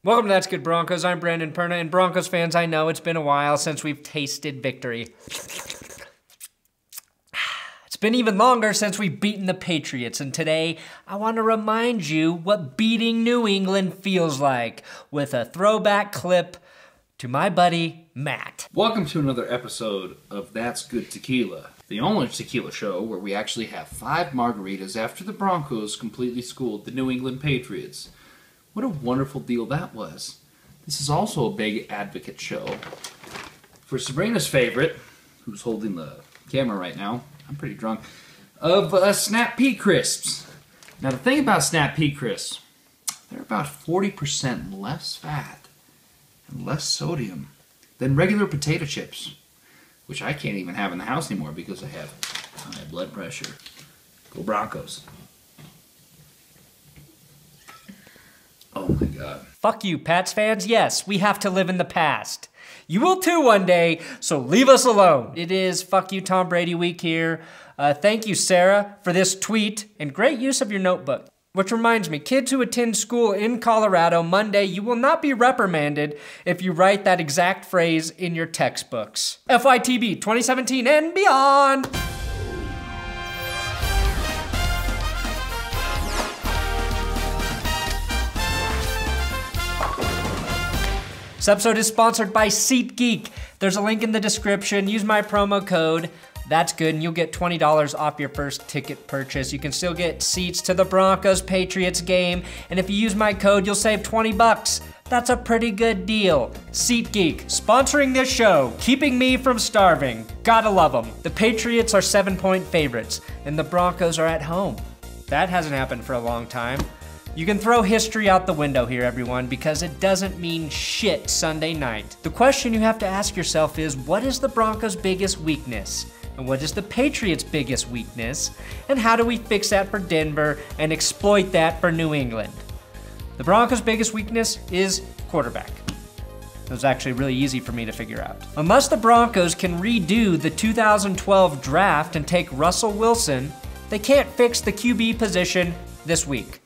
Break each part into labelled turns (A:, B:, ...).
A: Welcome to That's Good Broncos. I'm Brandon Perna, and Broncos fans, I know it's been a while since we've tasted victory. It's been even longer since we've beaten the Patriots, and today I want to remind you what beating New England feels like with a throwback clip to my buddy, Matt.
B: Welcome to another episode of That's Good Tequila, the only tequila show where we actually have 5 margaritas after the Broncos completely schooled the New England Patriots. What a wonderful deal that was. This is also a big advocate show for Sabrina's favorite, who's holding the camera right now, I'm pretty drunk, of Snap Pea Crisps. Now the thing about Snap Pea Crisps, they're about 40% less fat and less sodium than regular potato chips, which I can't even have in the house anymore because I have high blood pressure. Go Broncos. Oh my God.
A: Fuck you, Pats fans. Yes, we have to live in the past. You will too one day, so leave us alone. It is Fuck You Tom Brady week here. Thank you, Sarah, for this tweet and great use of your notebook. Which reminds me, kids who attend school in Colorado Monday, you will not be reprimanded if you write that exact phrase in your textbooks. FYTB 2017 and beyond. This episode is sponsored by SeatGeek. There's a link in the description. Use my promo code, That's Good, and you'll get $20 off your first ticket purchase. You can still get seats to the Broncos Patriots game, and if you use my code, you'll save 20 bucks. That's a pretty good deal. SeatGeek, sponsoring this show, keeping me from starving. Gotta love them. The Patriots are 7-point favorites, and the Broncos are at home. That hasn't happened for a long time. You can throw history out the window here, everyone, because it doesn't mean shit Sunday night. The question you have to ask yourself is, what is the Broncos' biggest weakness? And what is the Patriots' biggest weakness? And how do we fix that for Denver and exploit that for New England? The Broncos' biggest weakness is quarterback. It was actually really easy for me to figure out. Unless the Broncos can redo the 2012 draft and take Russell Wilson, they can't fix the QB position this week.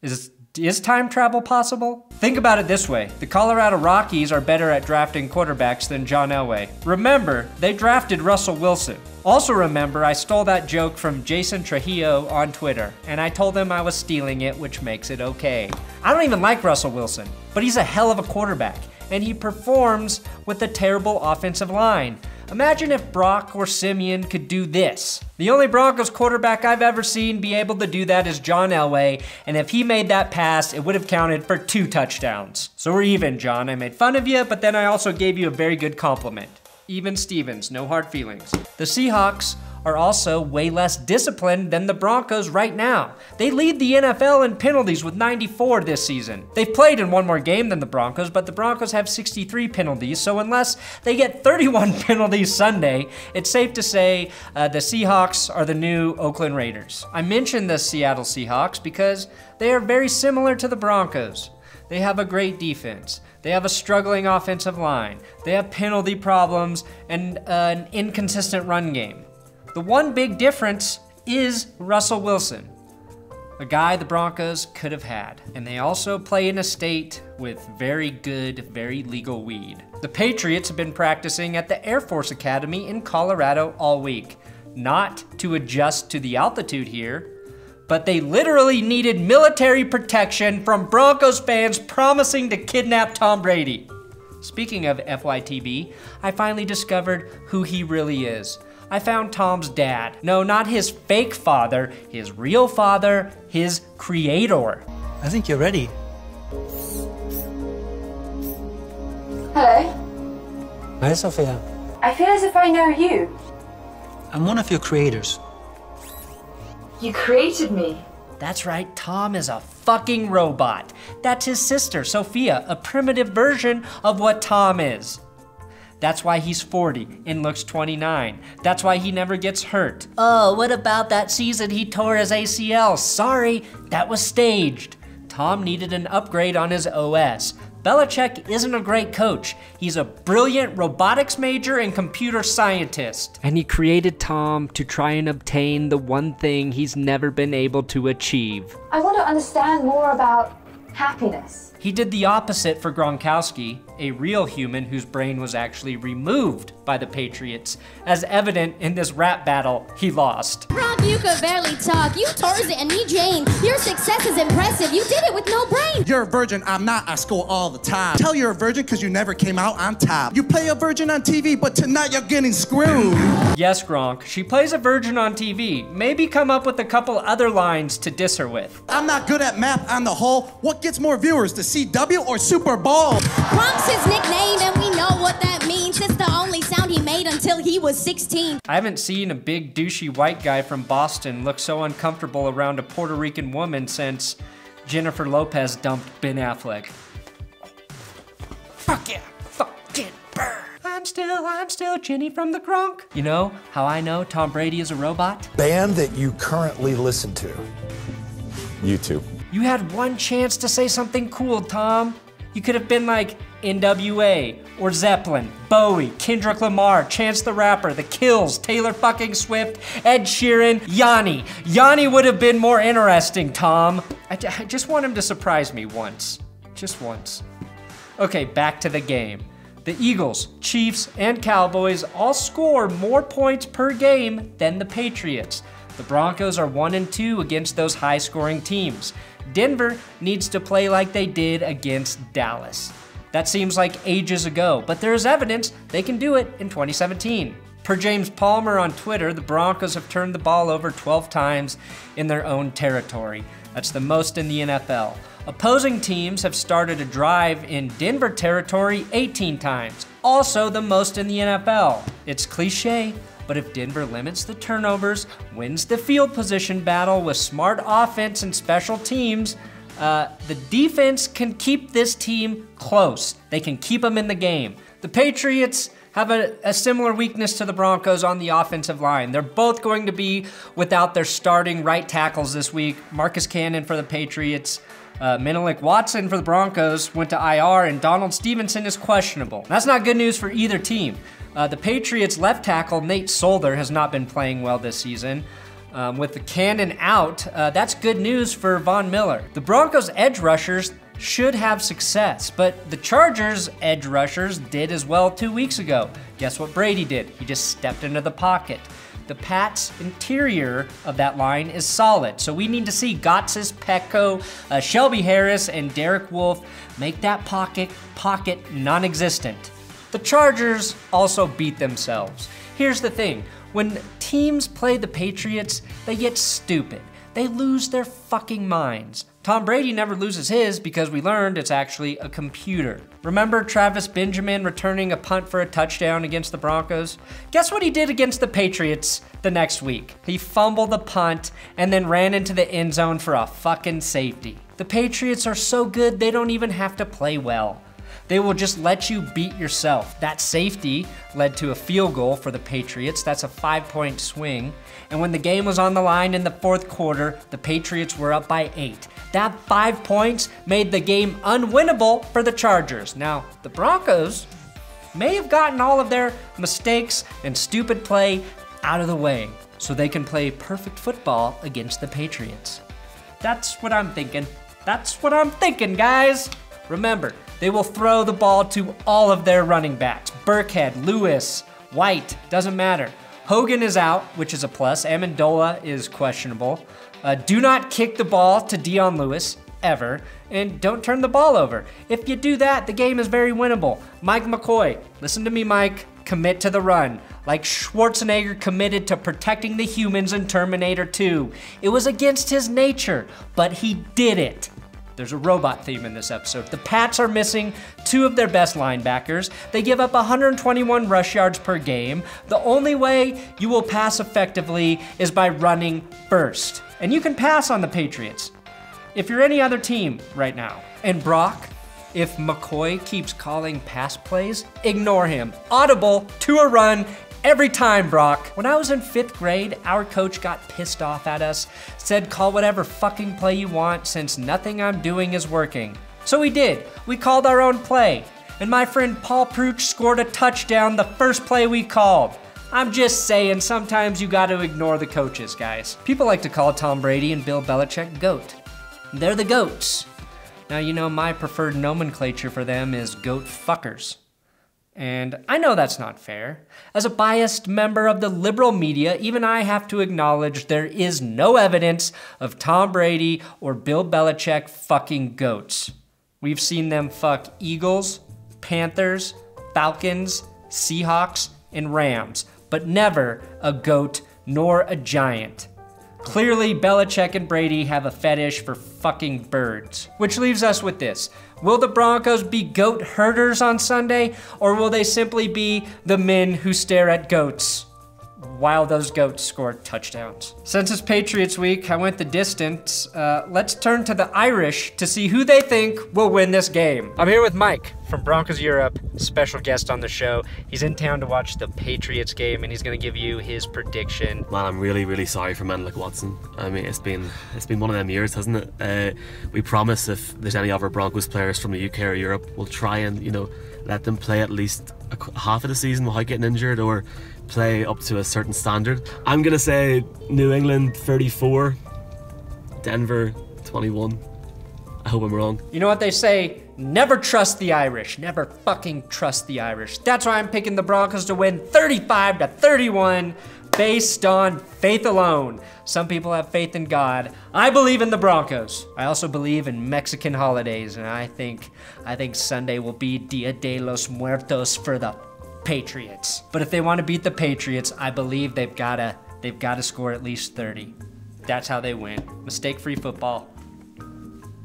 A: Is time travel possible? Think about it this way. The Colorado Rockies are better at drafting quarterbacks than John Elway. Remember, they drafted Russell Wilson. Also remember, I stole that joke from Jason Trujillo on Twitter, and I told him I was stealing it, which makes it okay. I don't even like Russell Wilson, but he's a hell of a quarterback, and he performs with a terrible offensive line. Imagine if Brock or Simeon could do this. The only Broncos quarterback I've ever seen be able to do that is John Elway, and if he made that pass, it would have counted for 2 touchdowns. So we're even, John. I made fun of you, but then I also gave you a very good compliment. Even Stevens, no hard feelings. The Seahawks are also way less disciplined than the Broncos right now. They lead the NFL in penalties with 94 this season. They've played in one more game than the Broncos, but the Broncos have 63 penalties, so unless they get 31 penalties Sunday, it's safe to say the Seahawks are the new Oakland Raiders. I mentioned the Seattle Seahawks because they are very similar to the Broncos. They have a great defense. They have a struggling offensive line. They have penalty problems and an inconsistent run game. The one big difference is Russell Wilson, a guy the Broncos could have had. And they also play in a state with very good, very legal weed. The Patriots have been practicing at the Air Force Academy in Colorado all week. Not to adjust to the altitude here, but they literally needed military protection from Broncos fans promising to kidnap Tom Brady. Speaking of FYTB, I finally discovered who he really is. I found Tom's dad. No, not his fake father, his real father, his creator.
C: I think you're ready.
D: Hello.
C: Hi, Sophia.
D: I feel as if I know you.
C: I'm one of your creators.
D: You created me.
A: That's right, Tom is a fucking robot. That's his sister, Sophia, a primitive version of what Tom is. That's why he's 40 and looks 29. That's why he never gets hurt. Oh, what about that season he tore his ACL? Sorry, that was staged. Tom needed an upgrade on his OS. Belichick isn't a great coach. He's a brilliant robotics major and computer scientist. And he created Tom to try and obtain the one thing he's never been able to achieve.
D: I want to understand more about happiness.
A: He did the opposite for Gronkowski, a real human whose brain was actually removed by the Patriots, as evident in this rap battle he lost.
E: Gronk, you could barely talk. You Tarzan and me Jane. Your success is impressive. You did it with no brain.
F: You're a virgin, I'm not, I score all the time. Tell you're a virgin because you never came out on top. You play a virgin on TV, but tonight you're getting screwed.
A: Yes, Gronk, she plays a virgin on TV. Maybe come up with a couple other lines to diss her with.
F: I'm not good at math on the whole. What gets more viewers, the CW or Super Bowl?
E: Gronk's his nickname, and we know what that means. It's the only sound he made until he was 16.
A: I haven't seen a big douchey white guy from Boston look so uncomfortable around a Puerto Rican woman since Jennifer Lopez dumped Ben Affleck. Fuck yeah, fucking burn. I'm still Jenny from the Gronk. You know how I know Tom Brady is a robot?
G: Band that you currently listen to.
H: YouTube.
A: You had one chance to say something cool, Tom. You could have been like NWA, or Zeppelin, Bowie, Kendrick Lamar, Chance the Rapper, The Kills, Taylor fucking Swift, Ed Sheeran, Yanni. Yanni would have been more interesting, Tom. I just want him to surprise me once. Just once. Okay, back to the game. The Eagles, Chiefs, and Cowboys all score more points per game than the Patriots. The Broncos are 1-2 against those high-scoring teams. Denver needs to play like they did against Dallas. That seems like ages ago, but there is evidence they can do it in 2017. Per James Palmer on Twitter, the Broncos have turned the ball over 12 times in their own territory. That's the most in the NFL. Opposing teams have started a drive in Denver territory 18 times, also the most in the NFL. It's cliche, but if Denver limits the turnovers, wins the field position battle with smart offense and special teams, the defense can keep this team close. They can keep them in the game. The Patriots have a similar weakness to the Broncos on the offensive line. They're both going to be without their starting right tackles this week. Marcus Cannon for the Patriots, Menelik Watson for the Broncos went to IR, and Donald Stephenson is questionable. That's not good news for either team. The Patriots left tackle Nate Solder has not been playing well this season. With the Cannon out, that's good news for Von Miller. The Broncos edge rushers should have success, but the Chargers edge rushers did as well 2 weeks ago. Guess what Brady did? He just stepped into the pocket. The Pats' interior of that line is solid, so we need to see Gotsis, Petco, Shelby Harris, and Derek Wolfe make that pocket non-existent. The Chargers also beat themselves. Here's the thing, when teams play the Patriots, they get stupid. They lose their fucking minds. Tom Brady never loses his because we learned it's actually a computer. Remember Travis Benjamin returning a punt for a touchdown against the Broncos? Guess what he did against the Patriots the next week? He fumbled the punt and then ran into the end zone for a fucking safety. The Patriots are so good they don't even have to play well. They will just let you beat yourself. That safety led to a field goal for the Patriots. That's a 5-point swing. And when the game was on the line in the fourth quarter, the Patriots were up by 8. That 5 points made the game unwinnable for the Chargers. Now, the Broncos may have gotten all of their mistakes and stupid play out of the way so they can play perfect football against the Patriots. That's what I'm thinking. That's what I'm thinking, guys. Remember, they will throw the ball to all of their running backs. Burkhead, Lewis, White, doesn't matter. Hogan is out, which is a plus. Amendola is questionable. Do not kick the ball to Dion Lewis, ever. And don't turn the ball over. If you do that, the game is very winnable. Mike McCoy, listen to me, Mike. Commit to the run. Like Schwarzenegger committed to protecting the humans in Terminator 2. It was against his nature, but he did it. There's a robot theme in this episode. The Pats are missing 2 of their best linebackers. They give up 121 rush yards per game. The only way you will pass effectively is by running first. And you can pass on the Patriots if you're any other team right now. And Brock, if McCoy keeps calling pass plays, ignore him. Audible to a run every time, Brock. When I was in 5th grade, our coach got pissed off at us, said call whatever fucking play you want since nothing I'm doing is working. So we did. We called our own play. And my friend Paul Pruch scored a touchdown the first play we called. I'm just saying, sometimes you gotta ignore the coaches, guys. People like to call Tom Brady and Bill Belichick GOAT. They're the GOATs. Now, you know, my preferred nomenclature for them is goat fuckers. And I know that's not fair. As a biased member of the liberal media, even I have to acknowledge there is no evidence of Tom Brady or Bill Belichick fucking goats. We've seen them fuck Eagles, Panthers, Falcons, Seahawks, and Rams, but never a goat nor a giant. Clearly, Belichick and Brady have a fetish for fucking birds. Which leaves us with this. Will the Broncos be goat herders on Sunday, or will they simply be the men who stare at goats while those goats score touchdowns? Since it's Patriots week, I went the distance. Let's turn to the Irish to see who they think will win this game. I'm here with Mike from Broncos Europe, special guest on the show. He's in town to watch the Patriots game, and he's gonna give you his prediction.
I: Man, I'm really sorry for Menelik Watson. I mean, it's been one of them years, hasn't it? We promise if there's any other Broncos players from the UK or Europe, we'll try and, you know, let them play at least half of the season without getting injured or play up to a certain standard. I'm gonna say New England 34, Denver 21. I hope I'm wrong.
A: You know what they say? Never trust the Irish. Never fucking trust the Irish. That's why I'm picking the Broncos to win 35-31 based on faith alone. Some people have faith in God. I believe in the Broncos. I also believe in Mexican holidays, and I think Sunday will be Dia de los Muertos for the Patriots. But if they want to beat the Patriots, I believe they've gotta score at least 30. That's how they win. Mistake-free football.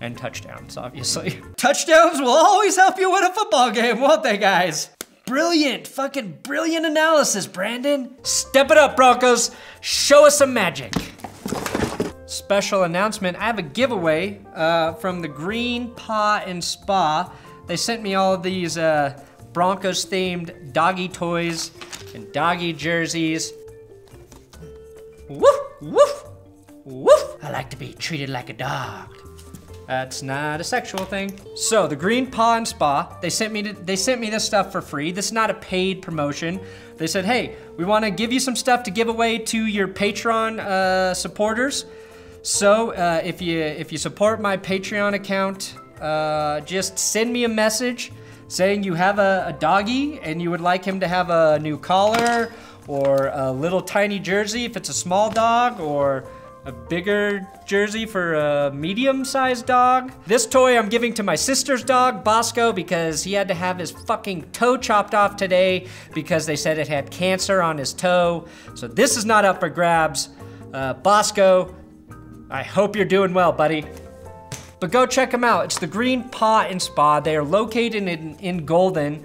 A: And touchdowns, obviously. Touchdowns will always help you win a football game, won't they, guys? Brilliant, fucking brilliant analysis, Brandon. Step it up, Broncos. Show us some magic. Special announcement, I have a giveaway from the Green Paw and Spa. They sent me all of these Broncos-themed doggy toys and doggy jerseys. Woof, woof, woof. I like to be treated like a dog. That's not a sexual thing. So the Green Paw and Spa, they sent me this stuff for free. This is not a paid promotion. They said, hey, we want to give you some stuff to give away to your Patreon supporters. So if you support my Patreon account, just send me a message saying you have a doggy and you would like him to have a new collar or a little tiny jersey if it's a small dog, or a bigger jersey for a medium-sized dog. This toy I'm giving to my sister's dog, Bosco, because he had to have his fucking toe chopped off today because they said it had cancer on his toe. So this is not up for grabs. Bosco, I hope you're doing well, buddy. But go check them out. It's the Green Paw and Spa. They are located in Golden.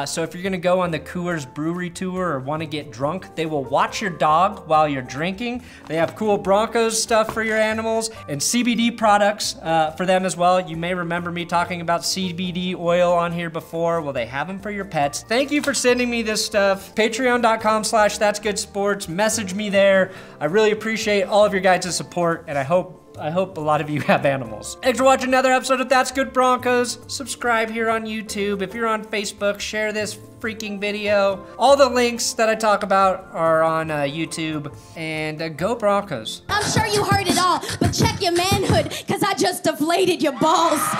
A: So if you're gonna go on the Coors Brewery Tour or wanna get drunk, they will watch your dog while you're drinking. They have cool Broncos stuff for your animals and CBD products for them as well. You may remember me talking about CBD oil on here before. Well, they have them for your pets. Thank you for sending me this stuff. Patreon.com/ThatsGoodSports. Message me there. I really appreciate all of your guys' support, and I hope a lot of you have animals. Thanks for watching another episode of That's Good Broncos. Subscribe here on YouTube. If you're on Facebook, share this freaking video. All the links that I talk about are on YouTube. And go Broncos.
E: I'm sure you heard it all, but check your manhood, cause I just deflated your balls.